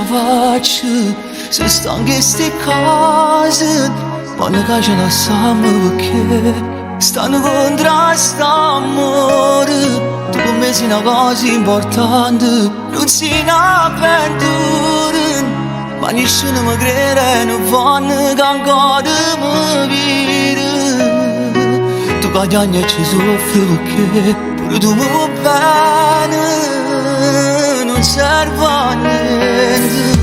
faccio se sto in queste cose, quando caccia la samme perché stanno contro amore. Tu con me sei una cosa importante, non sei una avventura, ma nessuno mi crede, non fanno che ancora mi vede. Tu cagni e ci soffri perché pure tu mi vuoi bene, non serve a niente.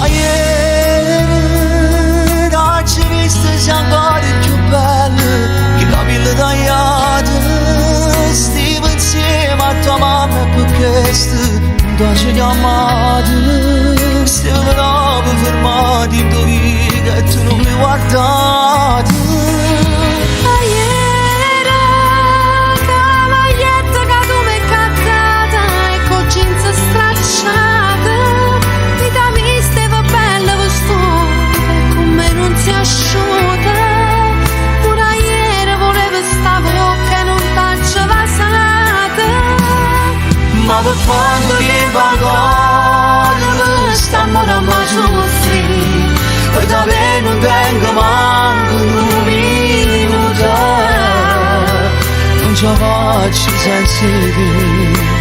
Ieri ci visto sei ancora più bella, che capelli tagliati, stivo insieme a tua mamma e per questo non ti ho chiamato. Stiamo proprio fermati in tua vita e tu non mi guardato. Ieri che maglietta che tu mi hai cattata e con jeans stracciata, vita mia stava bella vestita e con me non si asciuga. Pure ieri volevo sta bocca e non faccio vasata. Ma per quanto tempo ancora stiamo da mai soffrire, per da me non tengo manco un minuto, non ce la faccio senza te.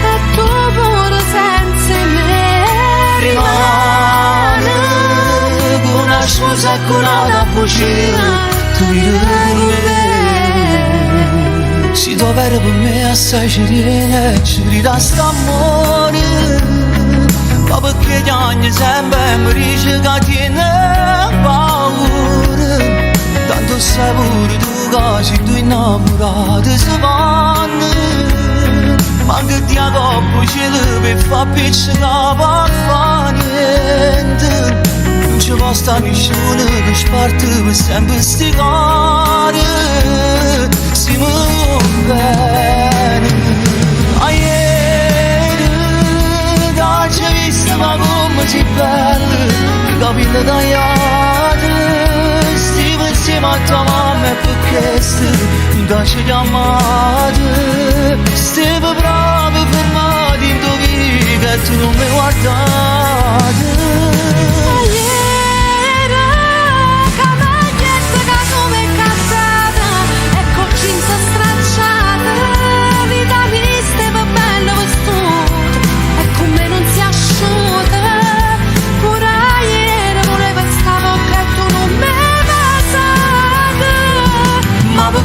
E tu pure senza me Rimane con una scusa e con una fucina, tu vieni con me. Si tu vero per me assai ci tiene, ci grida st'amore, ma perché gli anni sempre mi dice che tiene paura. Tanto sai pure tu che sei tu innamorato se vanno, ma che ti accoppo cielo per far piccina per fa niente. Non ci può stare nessuno che sparte per sempre sti cari, si mi vuole bene. Ieri da ci visto ma come sei bella, i capelli tagliati, stivo insieme a tua mamma e per questo non ti ho chiamato. Stiamo proprio fermati in tua vita e tu non mi guardato.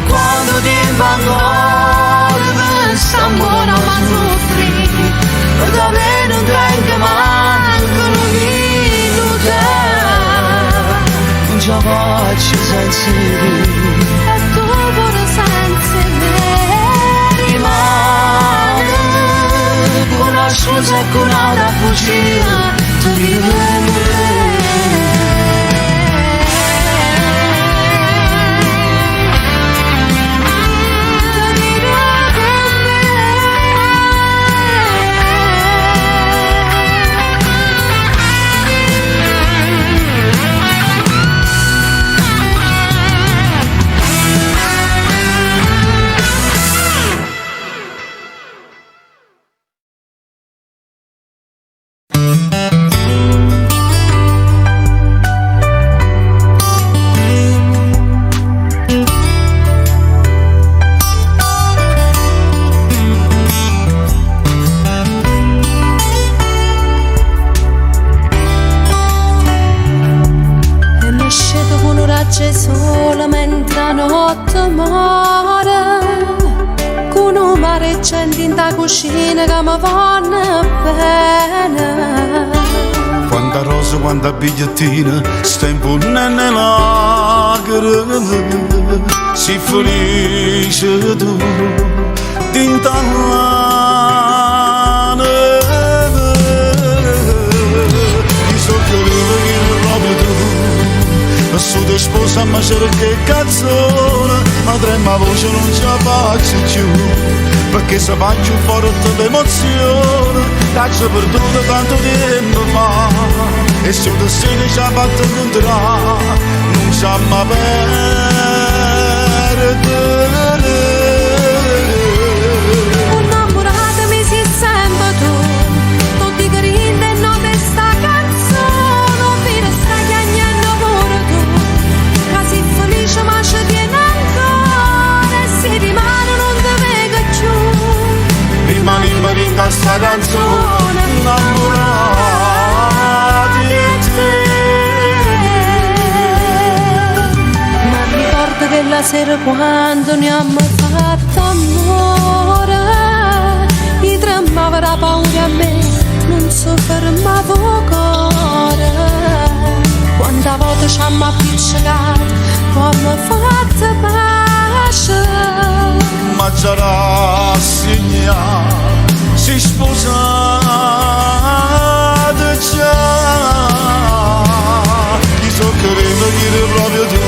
Quando tempo ancora stiamo a soffrire, per da me non tengo manco un minuto, non ce la faccio senza te. E tu pure senza me Rimane con una scusa e con una fucina, tu vieni con me. Sola mentre la notte muore, con un mare accende in da cucina che mi fanno bene. Quanta rosa, quanta bigliettina, stempo nelle lacrime, si felice tu, d'intallare. I soccorri proprio tu, su te sposa ma c'era che canzone, ma trema voce non ce la faccio più, perché se faccio forte l'emozione, caccio perduto tanto tempo fa, e se il destino ci ha fatto incontrare, non ci ha mai perdere. Innamoratemi si sempre tu, tutti grinda e note sta canzone. quella sera quando ne abbiamo fatto amore, mi tremava la paura a me, non so fermavo cuore. Quanta volta ci hanno appiccicato, poi abbiamo fatto pace. Ma sarà segnato, si sposate già. Chi so che dire proprio tu,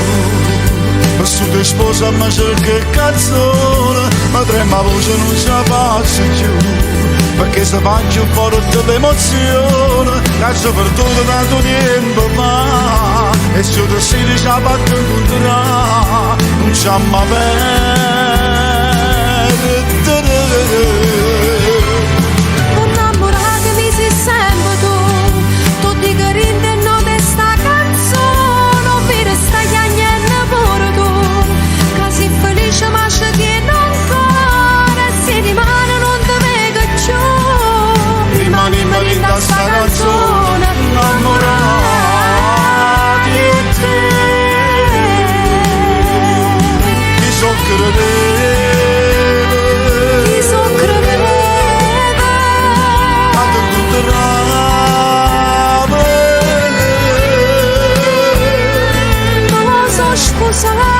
per su te sposa ma c'è che canzone, ma trema voce non ce la faccio più, perché se faccio un po' di emozione, cazzo per tutto tanto tempo fa, e se tu sei già fatto incontrare, non c'è mai Innamorata mi sei sempre tu, tutti carini e note sta canzone, ovvero stai chiagnendo pure tu, che sei felice ma ci tieni ancora, se rimane non ti vedo più, rimani in da sta canzone, innamorati di te. Ti so credere, quando incontravo, ma sono scusata.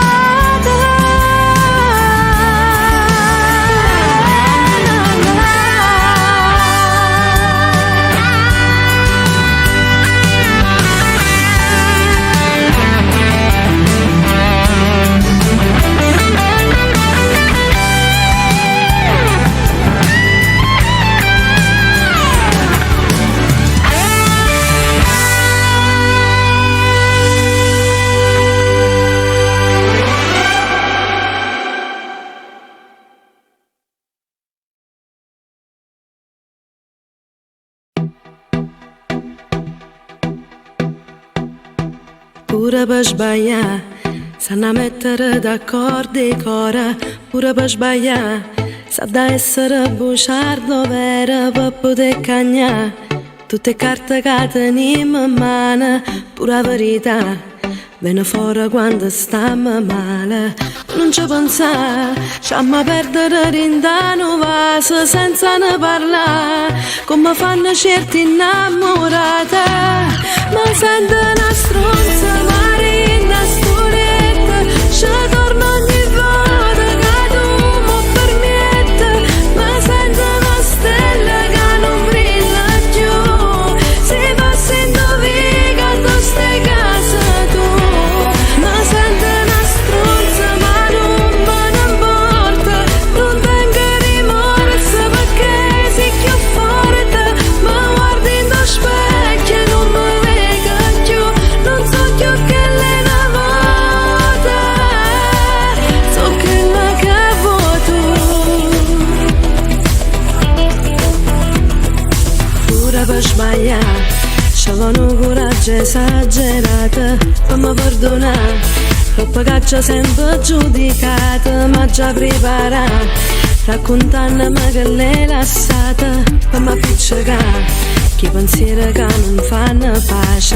Pure per sbagliare, sanno mettere d'accordo i cori, pure per sbagliare, sa da essere bugiardo vero per poter cagnare, tutte carte che teniamo in mano, pure la verità, viene fuori quando stiamo male, non ci pensare, stiamo perdere rindano vaso senza ne parlare, come fanno certi innamorate, ma sento una stronza, marina storietta, ci torno ogni volta che tu mi permetti, ma sento una stella che non brilla più, se fossi indovinato stai casa tu, ma sento una stronza, ma non me ne importa, non tengo rimorso perché sei più forte, ma guardi in lo specchio e non mi vedo più, non so più che le navate, so che la cavo tu. Pure per sbagliare, c'avevano coraggio esagerato, per mi perdonare, troppo che ci ho sempre giudicato, ma già preparato, raccontandomi che l'hai lasciata, per mi appiccicare, che pensieri che non fanno pace,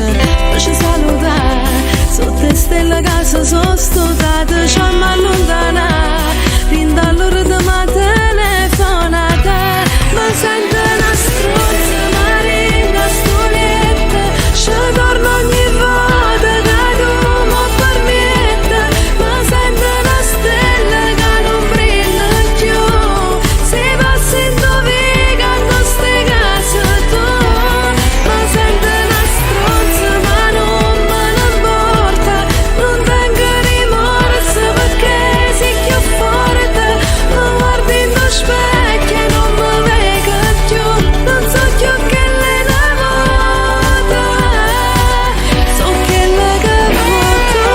per ci salutare, sotto stelle che si sono studiate, ci hanno allontanato, fin all'ora di ma telefonata, ma sento una stronza, marina storietta, ci torno ogni volta che tu mi permetti, ma sento una stella che non brilla più, se passi indovinato stai casa tu, ma sento una stronza, ma non me ne importa, non tengo rimorso perché sei più forte, ma guardi in lo specchio e non mi vedo più, non so più che le navate, so che le cavo tu.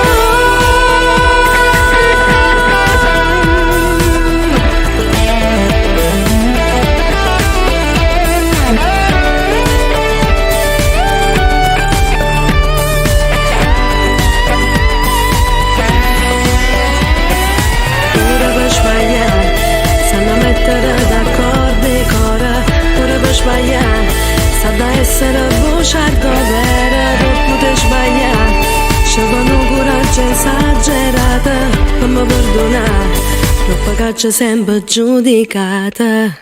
Pure per sbagliare, sanno mettere d'accordo i cori, pure per sbagliare, sa da essere bugiardo vero, per poter sbagliare, c'avevano coraggio esagerato, per mi troppa caccia sempre giudicata.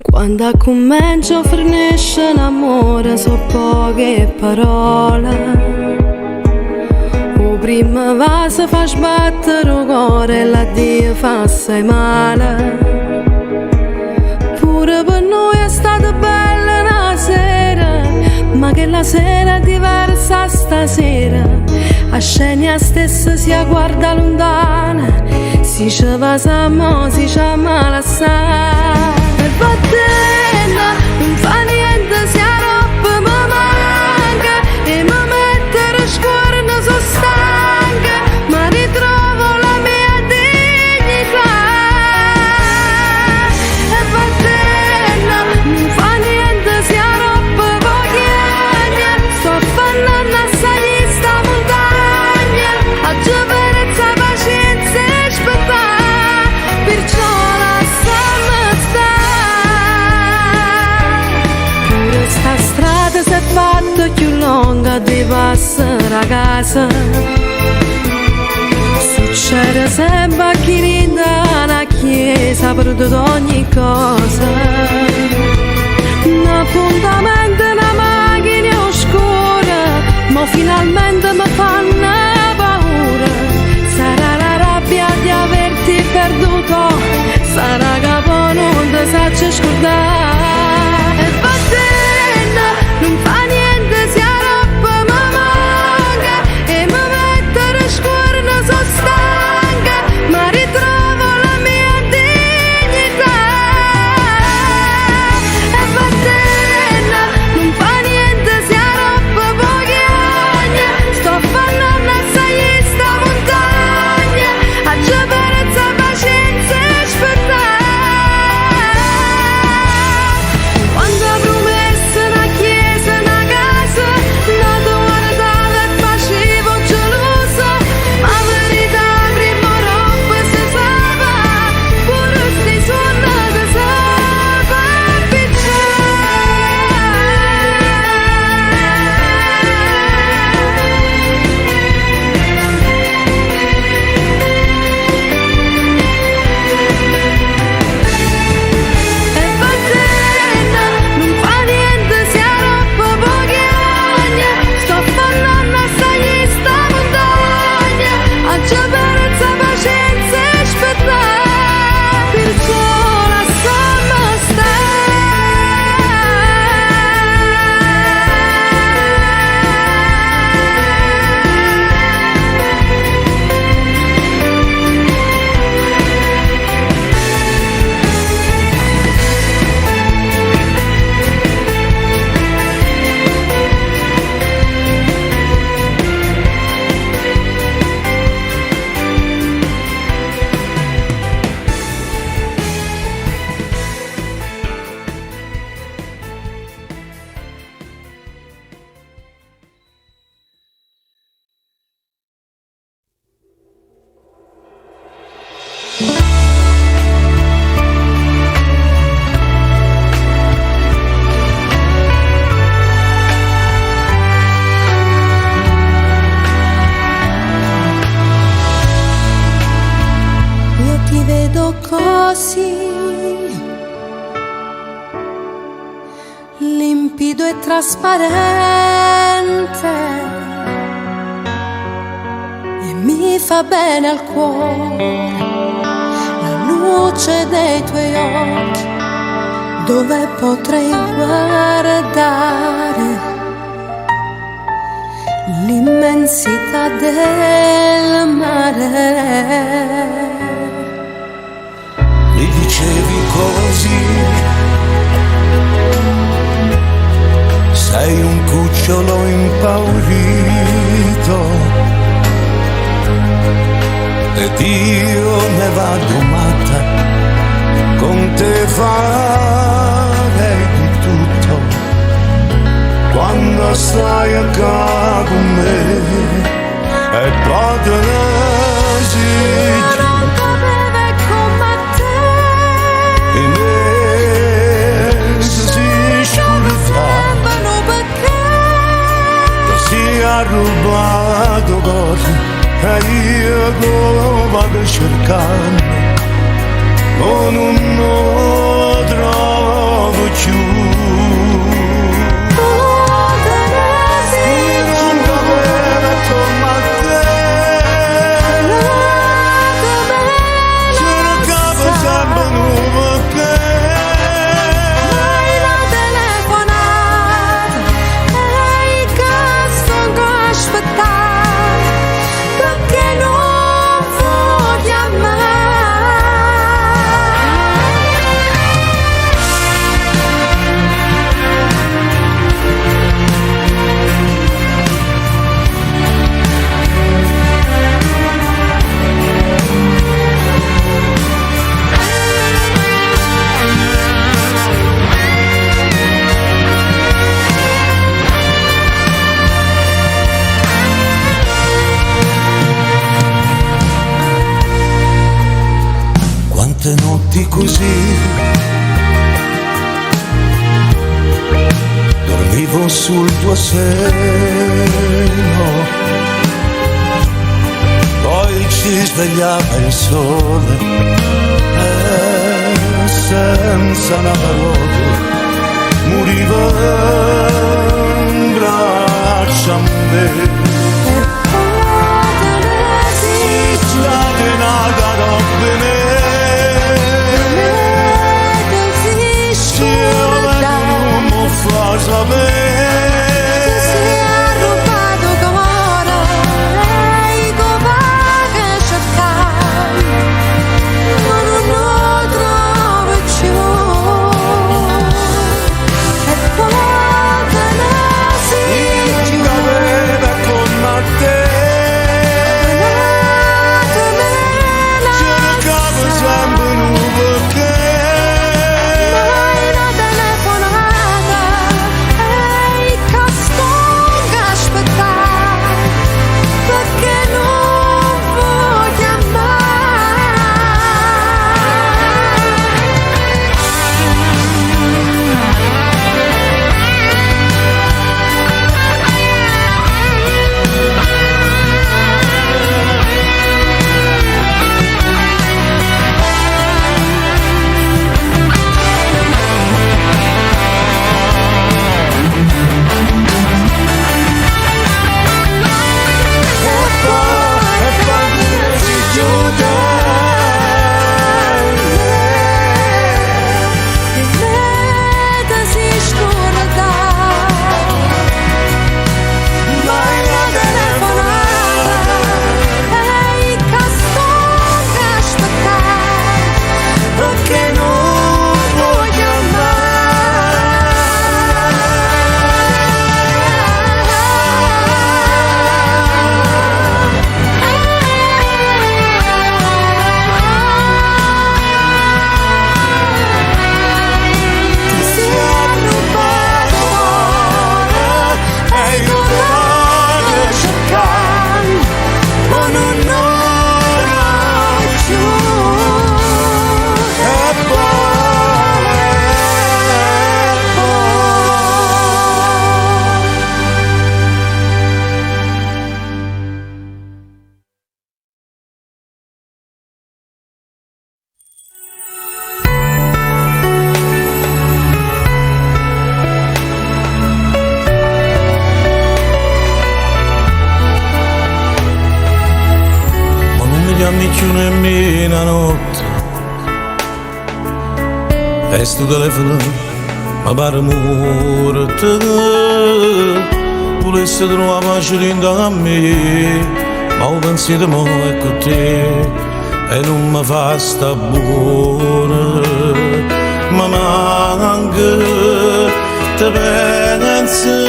Quando comincio finisce l'amore so poche parole. O prima va se fa sbattere il cuore e l'addio fa assai male. Pure per noi è stata bella una sera, ma che la sera è diversa stasera. A scena stessa si guarda lontana, si ci va s'amo, si ci ama assai. E va bene, non fa niente se la roba mi manca e mi mette scuola so stanca, ma ritrovo la mia dignità. E va bene, non fa niente se la roba voglia, sto affannando assai sta montagna, a giovenezza pazienza e aspettare, perciò lasciami stare. Sta strada si è fatta più lunga di passare a casa. Succede sempre a chi rinda la chiesa per ogni cosa. Un appuntamento, una macchina oscura, ma finalmente mi fanno paura. Sarà la rabbia di averti perduto, sarà che poi non ti saprei scordare. E va bene, non fa niente se la roba mi manca e mi mette scuola so stanca, ma ritrovo la mia dignità. E va bene, non fa niente se la roba voglia, sto affannando assai sta montagna, a giovenezza pazienza e aspettare. Quando promessa una chiesa, una casa, una guardata e facevo gelosa, ma verità prima roba si salva, pure sti suonate salva E va bene, non fa niente se la roba voglia, sto affannando assai sta montagna, a giovenezza pazienza e aspettare, perciò lasciami io ti vedo così limpido e trasparente e mi fa bene al cuore la luce dei tuoi occhi, dove potrei guardare l'immensità del mare. Mi dicevi così, sei un cucciolo impaurito ed io ne vado matta, con te farei di tutto, quando stai accanto con me e poi te ne esigi. ha rubato cose e io lo vado a cercare, ma non lo trovo più. Non doveva tornare a te, cercavo sempre nuovo che quante notti così dormivo sul tuo seno, poi ci svegliava il sole e senza una parola moriva in braccio a me. Scatenata troppo me, fa sapere si è rubato cuore e come che cercare ma non lo trovo più e poi te ne si aveva con te, cercavo sempre nuovo che più nemmeno notte e sto telefono ma pare morto volesse trovare pace dentro a me ma ho pensato mo è con te e non mi fa sta buona ma manca te penserà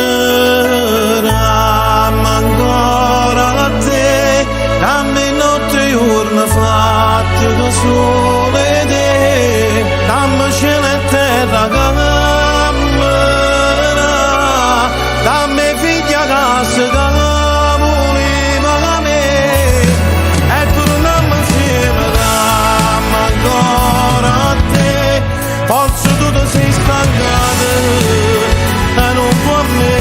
ma ancora a te dammi notte e giorno fatte da sole te dammi cielo e terra camera dammi figlia casa che voleva da me e torniamo insieme dammi ancora a te forse tu ti sei stancata e non può a me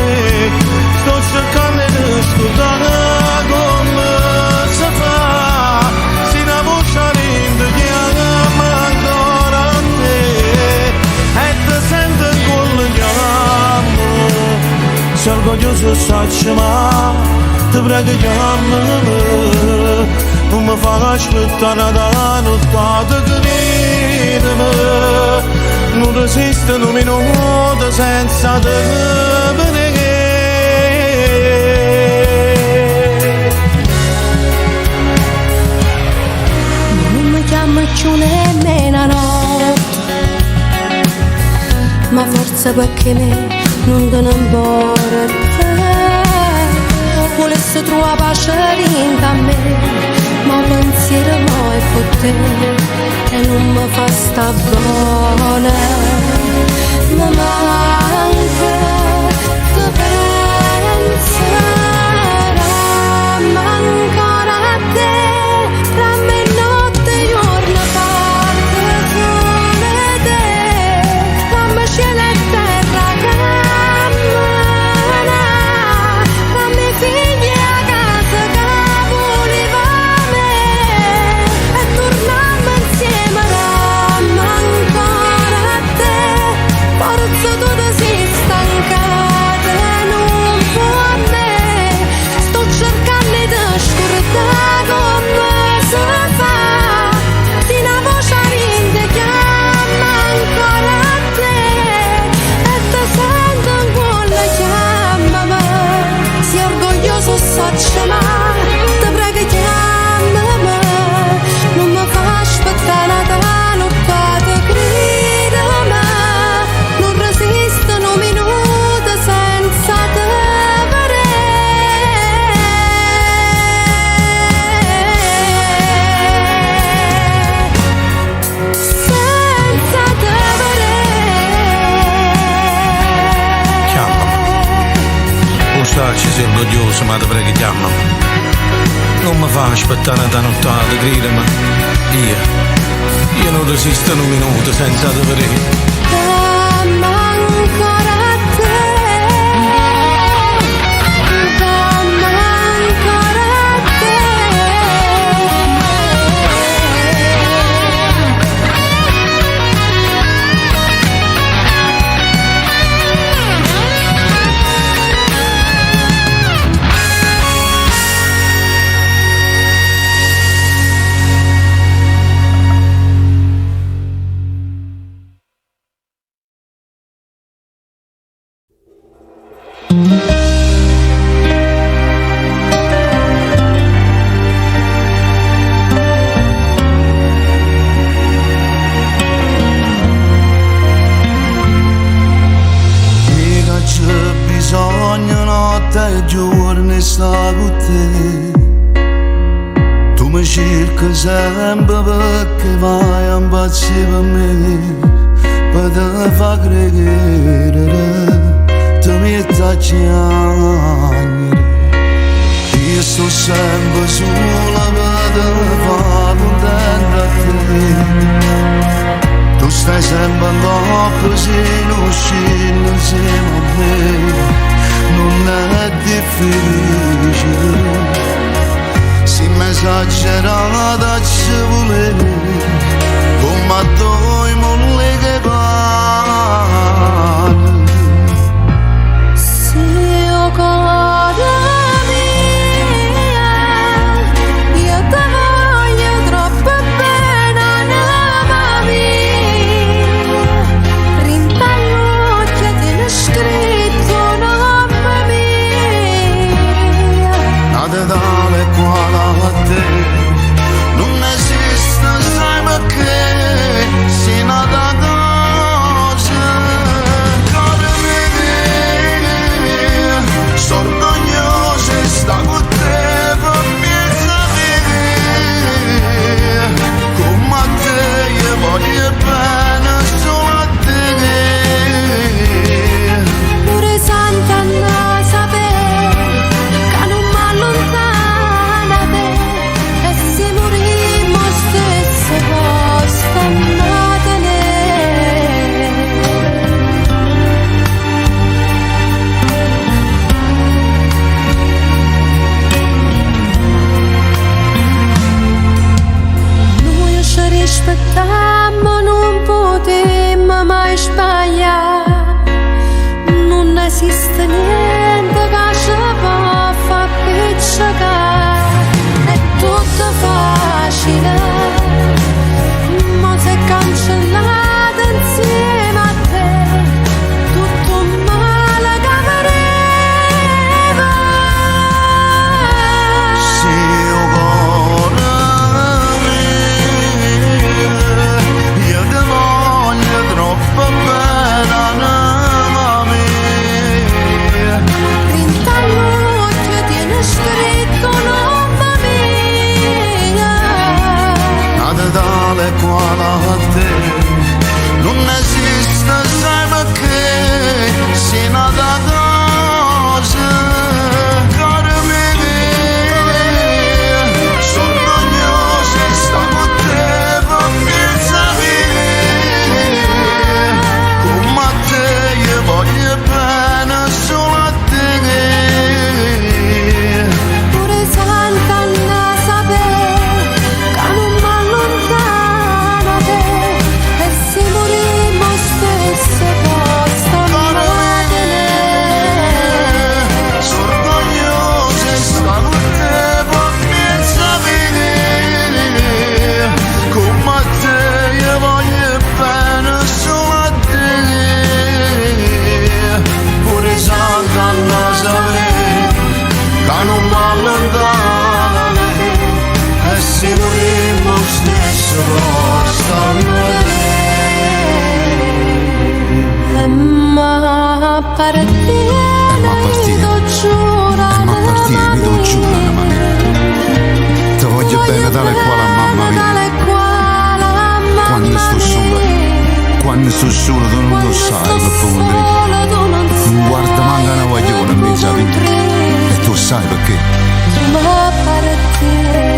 sto cercando di faccio male, ti prego chiamami, non mi fa aspettare da notte, credimi, non resiste un minuto senza te venire. Non mi chiamo più nemmeno notte, ma forse perché me non te ne importa. Volesse trovare pace dentro a me, ma pensiero mo è con te e non mi fa sta buona. Mi manca, ti penserà, ancora a te, tra me notte e giorno parte sole te, tra me cielo e terra cammina, tra me figli a casa che voleva me, e torniamo insieme ancora a te, forza tu sei stancata, non può a me, sto cercando di scordare come si fa, se una voce rinde chiama ancora a te, e ti sento in cuore chiamami, sei orgoglioso saccia ma, ti prego chiamami, non mi fa aspettare da notte, credimi, non resisto un minuto senza te senza te Chiamami. Non starci sei orgoglioso, ma ti prego chiamami. Non mi fa aspettare da nottata, credimi. Io non resisto un minuto senza te vedere. Dammi ancora a te, dammi ancora a te. C'è bisogno notte e giorno sta con te, tu mi cerchi sempre perché vai a impazzire per me, per te fa credere, ti metti a piangere, io sto sempre sola per te fa contenta a te. Tu stai sempre troppo se non scendi insieme a me, non è difficile, se mi esagerata ci vuole, come a due molle che vanno. Se io cuore mia, io ti voglio troppo bene, anima mia, rinta gli occhi e tieni scritto nome mia. Nata tale quale a te, non esiste partire, Ma partire. mi do giura, Ma partire, mi do giù, mamma mia. Ti voglio bene tale quale a mamma mia. Quando sto solo, quando sto solo tu non lo sai per pomeriggio. Non guarda manca una guagliona in mezzo a vita. E tu sai perché? Ma partire.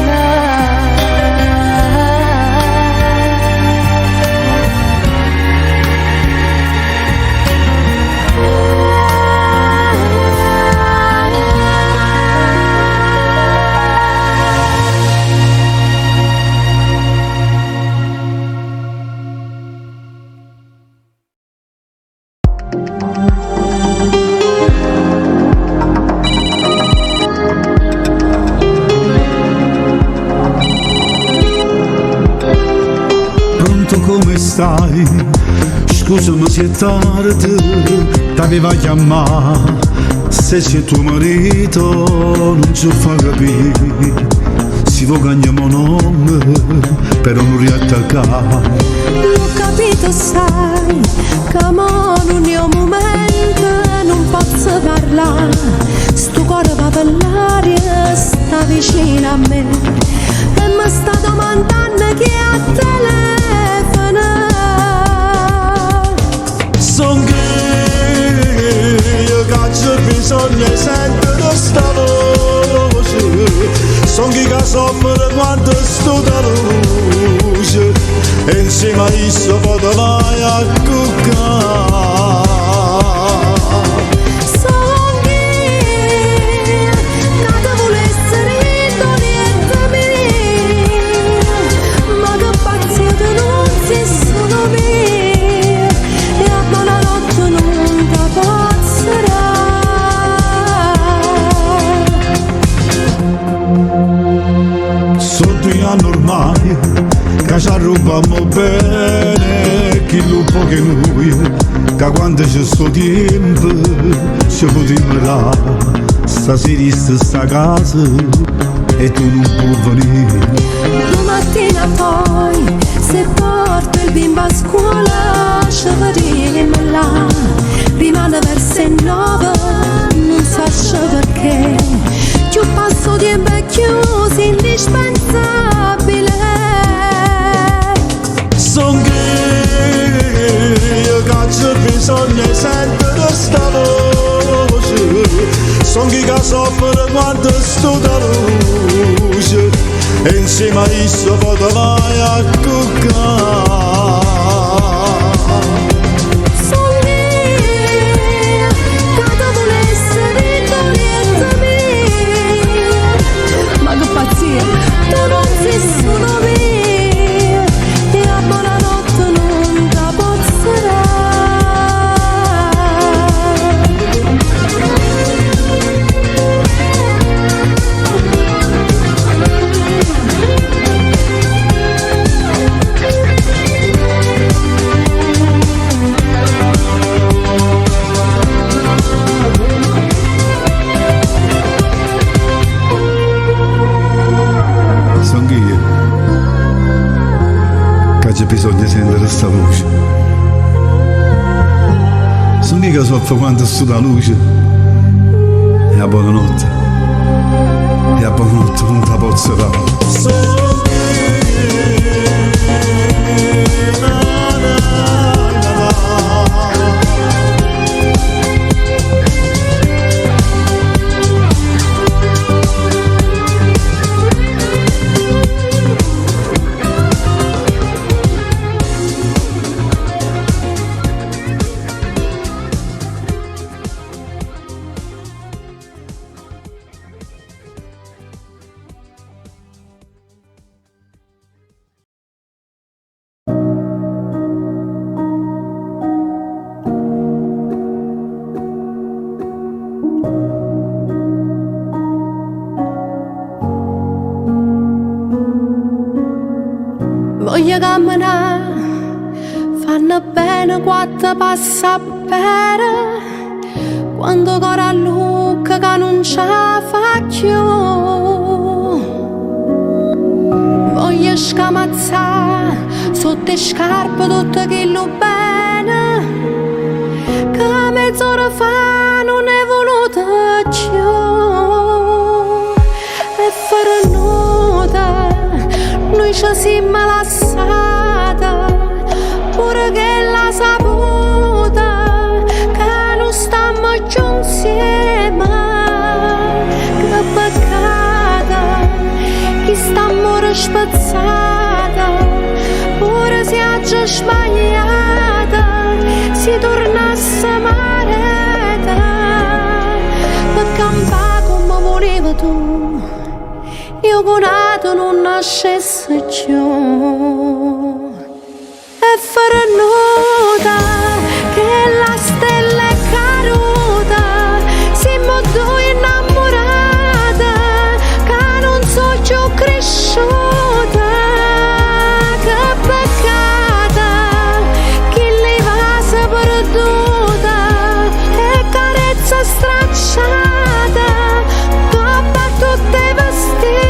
Pronto, come stai? Scusami se è tardi, t'aveva chiamato. Se c'è tuo marito non ci fa capire. Si vuole cambiamo nome, però non riattaccare. L'ho capito, sai, che mo non è un momento, non posso parlare. Sto cuore va per l'aria, sta vicino a me. E mi sta domandando chi è a telefono. Son che io c'ho bisogno di sentire sta voce. Son chi che soffre quando sto da luce. E insieme a isso potrò mai a cuccare. Son chi che volesse ritornare mia, ma che pazzia tu non sei solo mia. E a buonanotte non ti pazzerà. Sotto gli anni ormai che ci arrubbiamo bene, chi lupo che noi, che quando c'è sto tempo ci potremo là. Stasera sta casa e tu non puoi venire. Domattina poi, se porto il bimbo a scuola, ci vedremo là. Rimane verso 9, non so perché. Più passo tempo è chiuso, indispensabile. Son che io c'ho bisogno di sentire sta voce. Son chi che soffre quando sto da luce. E insieme a isso potrò mai a cuccare. Son io che volesse ritornare mia, ma che pazzia, tu non sei solo mia. E a buonanotte non ti pazzerà. Son che io che c'è bisogno di sentire sta voce. Son che soffro quando sto da luce. E a buonanotte. E a buonanotte non ti posso dare. Voglio camminare, fanno bene quattro passi a bere, quando cora a Luca che non ce la fa più. Voglio scamazzare sotto le scarpe tutto quello bene, che mezz'ora fa ci siamo lasciata, pure che la saputa, che non stiamo più insieme, che peccata, che stiamo rispezzata, pure se oggi sbagliata, si tornasse mareta, per campare come volevi tu, io con Ato non nascesse più. E farnuta che la stella è caduta, siamo due innamorate, che non so più cresciuta, che peccata, che le va perduta, e carezza stracciata, papà tutte vestite.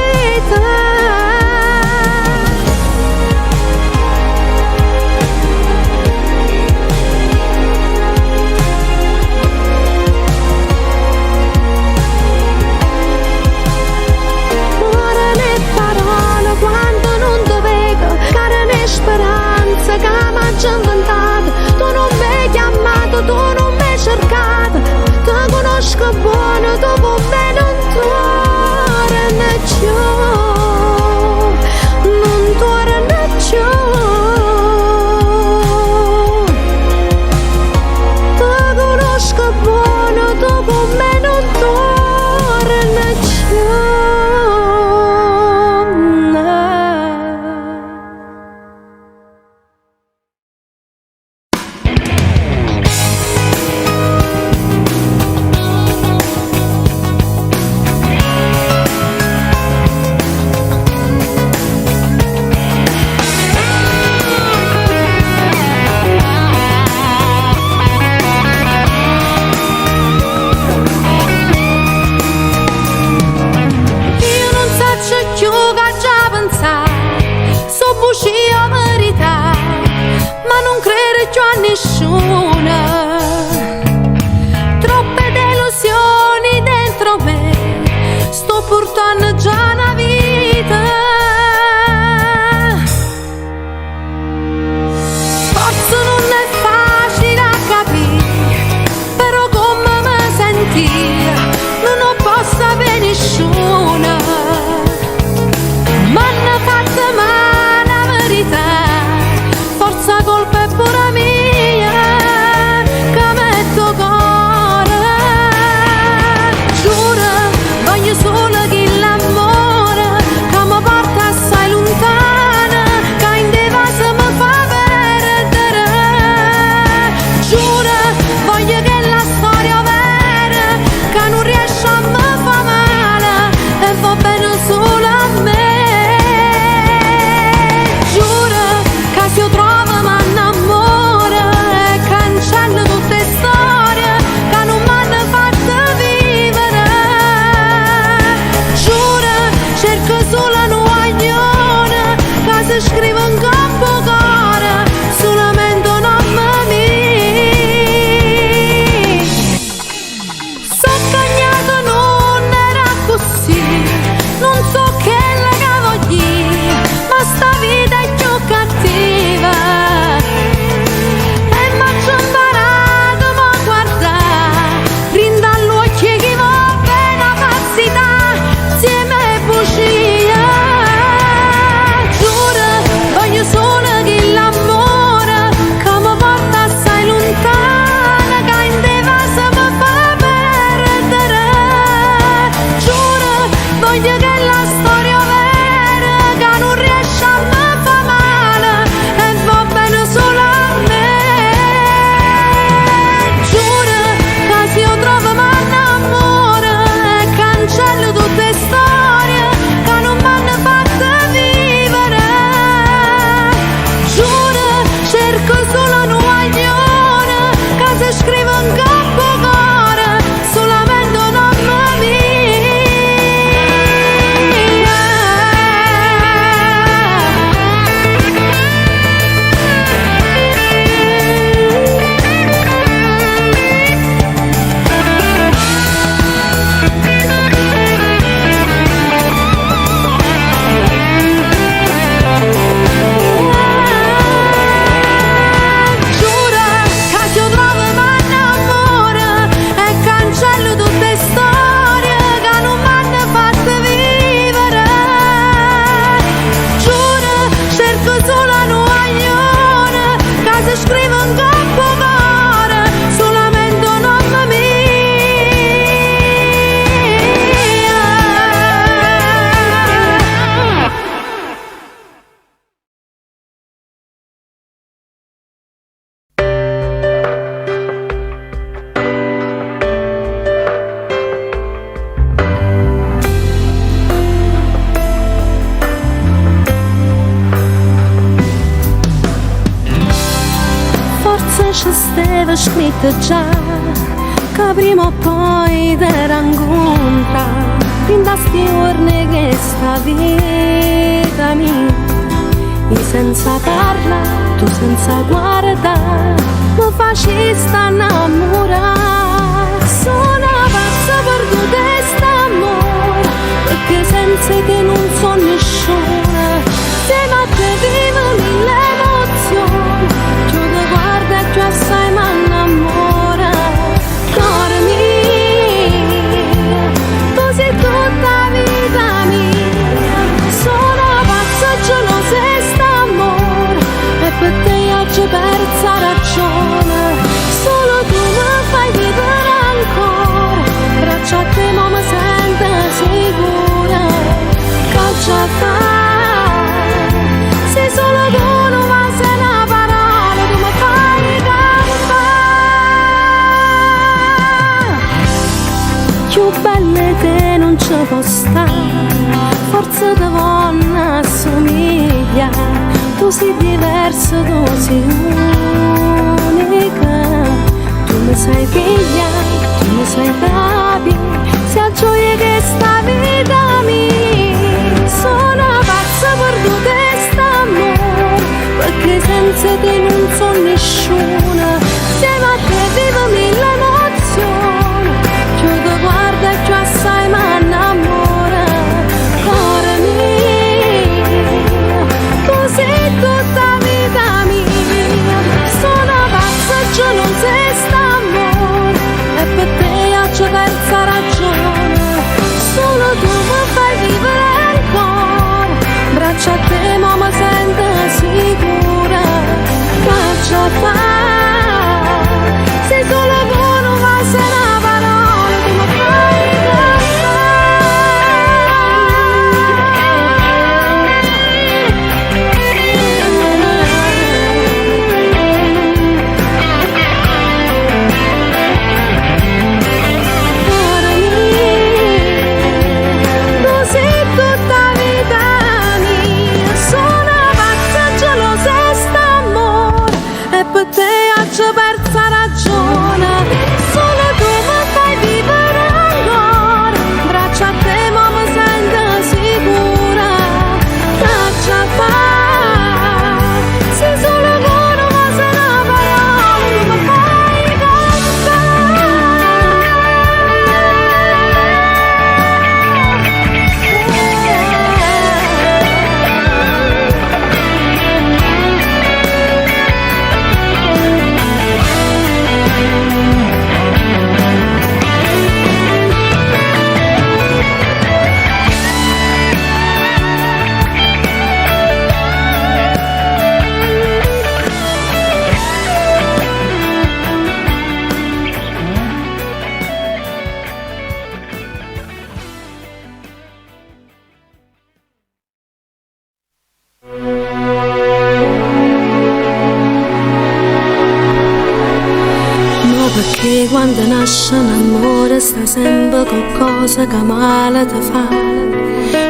Speranza che mi ha inventato, tu non mi hai chiamato, tu non mi hai cercato, ti conosco buono, tu con me non torni più, non torni più, ti conosco buono, tu con me non torni più. Nessuna, troppe delusioni dentro me, sto portando già una vita, forse non è facile a capire, però come mi sentire, non ho posto per nessuna, ma hanno fatto male la verità, forza colpa è pure mia. Solo che l'amore che mi porta assai lontana, che in devasa mi fa perdere. Giuro, voglio che la storia vera, che non riesce a mi fa male e va bene solo a me. Giuro che se io trovo mi innamoro e cancello tutte storie che non mi hanno fatto vivere. Cerco solo una guaglione che si scrive in campo cuore, solamente un nome mio. So cagnato non era così, non so che la voglio, ma sta vita è più cattiva. E m'ha imparato a guardare, rinda all'occhio che va bene la pazzità, insieme bugia. Giuro, voglio solo che l'amore che mi porta assai lontana, che in devasa mi fa perdere. Giuro, voglio che la storia vera, che non riesce a mi fa male e va bene solo a me. Giuro che se io trovo mi innamoro e cancello tutte storie che non mi hanno fatto vivere. Giuro, cerco solo un guaglione che si scrive in campo cuore, solamente un nome mio. ci stava scritto già che prima o poi ti rincontrare in questi giorni che sta vita mia. Io senza parlare, tu senza guardare, mi facesti innamorare. Sono pazza per tu quest'amore, perché senza te non so nessuna. Siamo a te vivo mille emozioni, tu ti guarda e tu assai mi innamora. Cuore mio, tu sei tutta vita mia. Sono pazza gelosa e st'amore, e per te io ci persa ragione. Solo tu mi fai vivere ancora, braccia a te ma mi sento sicura. Caccia a te, sei solo tu, non va se una parola, tu mi fai cantare. Più belle te non ci può stare, forza di donna assomiglia. Tu sei diverso, tu sei unica. Tu mi sai figlia, tu mi sai papi, sia gioia che sta vita mia. Sono pazza per tu quest'amore, perché senza te non so nessuna. Siamo a te vivo mille emozioni, tu ti guarda e tu assai mi innamora. Cuore mio, tu sei tutta vita mia. Sono pazza gelosa e st'amore, e per te io ci persa ragione. Solo tu mi fai vivere ancora, braccia a te ma mi sento sicura. Braccia a te, sei solo tu, non va se una parola, tu mi fai Cuore mio, tu sei tutta vita mia. Sono pazza gelosa e st'amore, e per te io ci persa ragione. Solo tu mi fai vivere ancora, braccia a te ma mi sento sicura. Braccia a te, sei solo tu, non va se una parola, tu mi fai no, perché quando nasce un amore sta sempre qualcosa che male ti fa.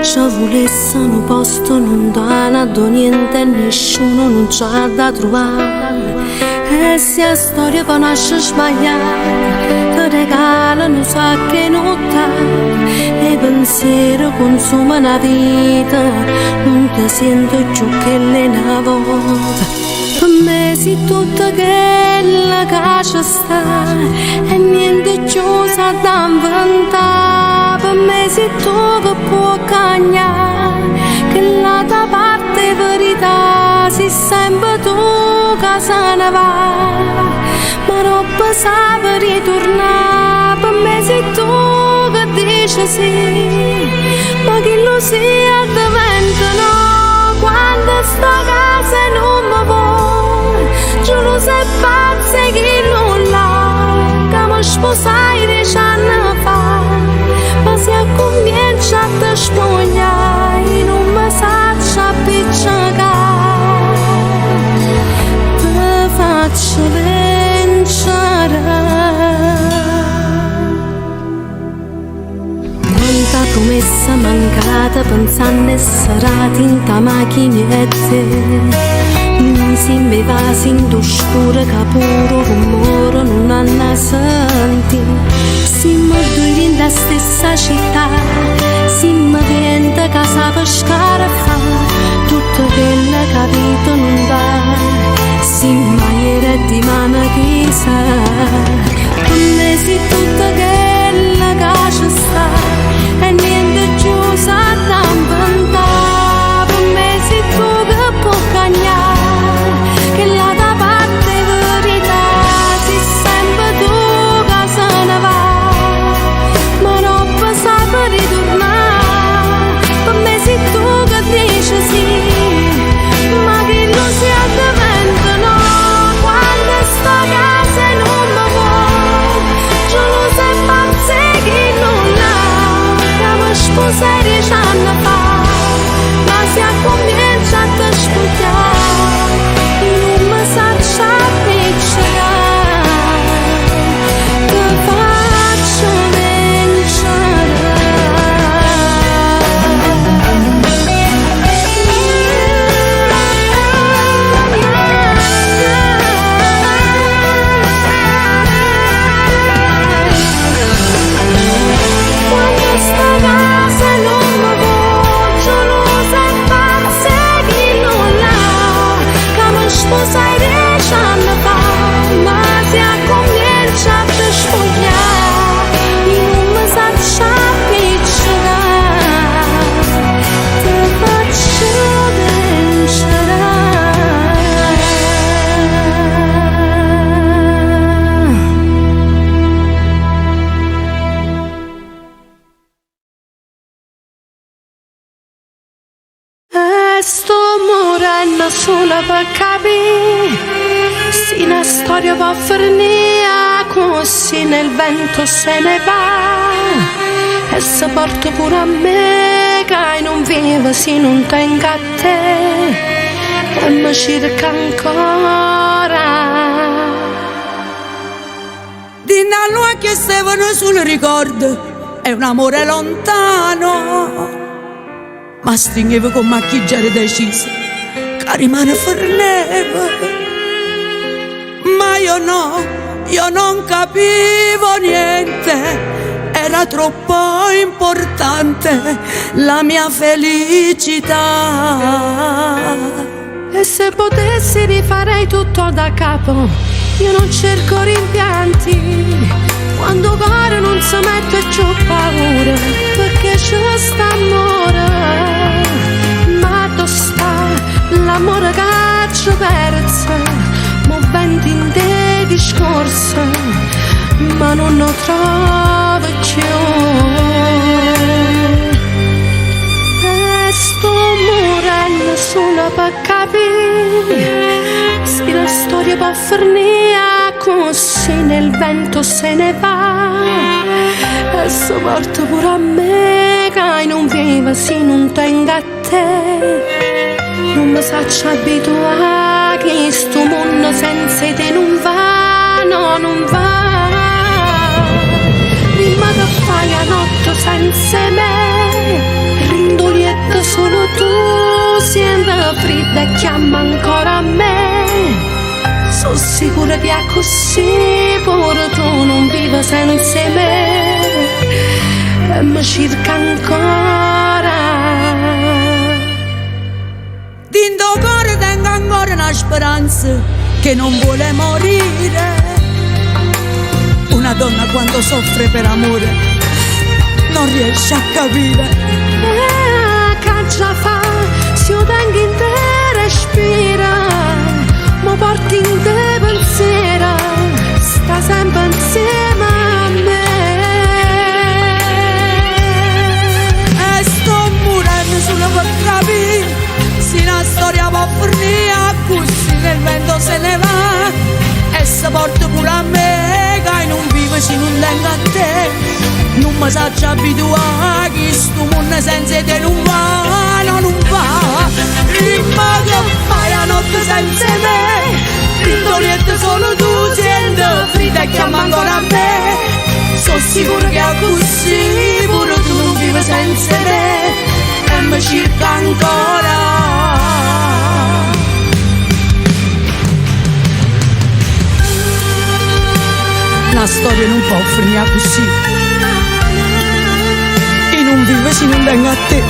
Se volesse un posto lontano dove niente e nessuno non c'ha da trovare, e se la storia poi nasce sbagliata ti regalano un sacco di notte, e i pensieri consumano la vita, non ti sento più che le una volta. Per me sei tutta quella che ci sta, e niente più sa da inventare. Per me sei tu che può cagnare, che la tua parte verità sei sempre tu che se ne va. Ma non sa per ritornare, per me sei tu che dici sì, ma chi lo sia diventa no. Quando sta casa non mi vuole, giuro se pazza chi non l'ha, che mi sposai 10 anni fa. Ma se comincia a te spogliare, non mi saccia appiccicare, ti faccio vincere. Quanta promessa mancata pensando a essere in ta macchinetta. si mi va sin scuro che puro rumore non hanno senti. Si mi due in la stessa città, si mi viene casa per scarafà, tutto quello capito non va, si mai era di mano che sa, per me si tutto quello che ci sta, e niente più sa da inventare, per me si tu che può cagnare, che la da parte verità, si sempre tu che se ne va, ma non sa per ritornare, per me si tu che dici sì, ma che non sia diventa no, quando sta a casa non mi vuoi, già lo sai pazze che non ha, che mi sposa 10 anni fa, ma si comincia a te studiare, non mi sa già picciare, che faccio quando sta a casa non mi vuoi, già lo sai pazze che non l'ha, che mi sposai 10 anni fa, ma si comincia a te spogliare, non mi sa già picciare, te faccio sto morendo solo per capire, se una storia può finire così nel vento se ne va, e se porta pure a me che non vive se non tengo a te, e mi cerca ancora. Dinna a lui che stavano sul ricordo, è un amore lontano, ma stringeva con macchigiare deciso che rimane forneva, ma io non capivo niente, era troppo importante la mia felicità, E se potessi rifarei tutto da capo, io non cerco rimpianti, quando cuore non si mette più paura, perché c'è sta amore, ma dove sta l'amore che ci perse, moventi in te discorsi, ma non lo trovo più. E sto morendo solo per capire se la storia può finire così nel vento se ne va, e se porta pure a me che non vive se non tengo a te, non mi faccio abituare che sto mondo senza te non va, no non va, prima che fai la notte senza me, rindolietta solo tu, siendo fredda e chiama ancora a me. Sono sicura che è così, pure tu non vivi senza me, e mi cerca ancora. Dentro cuore tengo ancora una speranza che non vuole morire. Una donna quando soffre per amore non riesce a capire. Che già fa, se io tengo in te respira, mi porti in te pensiero, sta sempre insieme a me. E sto morendo solo per capire se la storia può finire così nel vento se ne va, e se porta pure a me che non vive se non tengo a te. Non mi faccio abituare che sto mondo senza te non va, no non va. Prima che fai la notte senza me, rindolietta solo tu, sento fredda e chiama ancora a me. Sono sicuro che è così, pure tu non vivi senza me, e mi cerca ancora. una storia non può finire così. E non vive se non venga a te.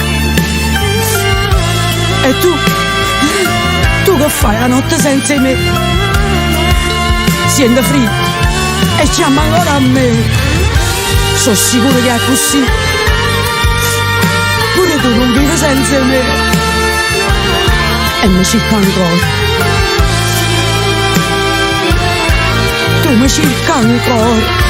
E tu che fai la notte senza me? Siendo freddo e chiama ancora a me. Sono sicuro che è così. Pure tu non vivi senza me. E mi cerca ancora. Tu mi cerca ancora.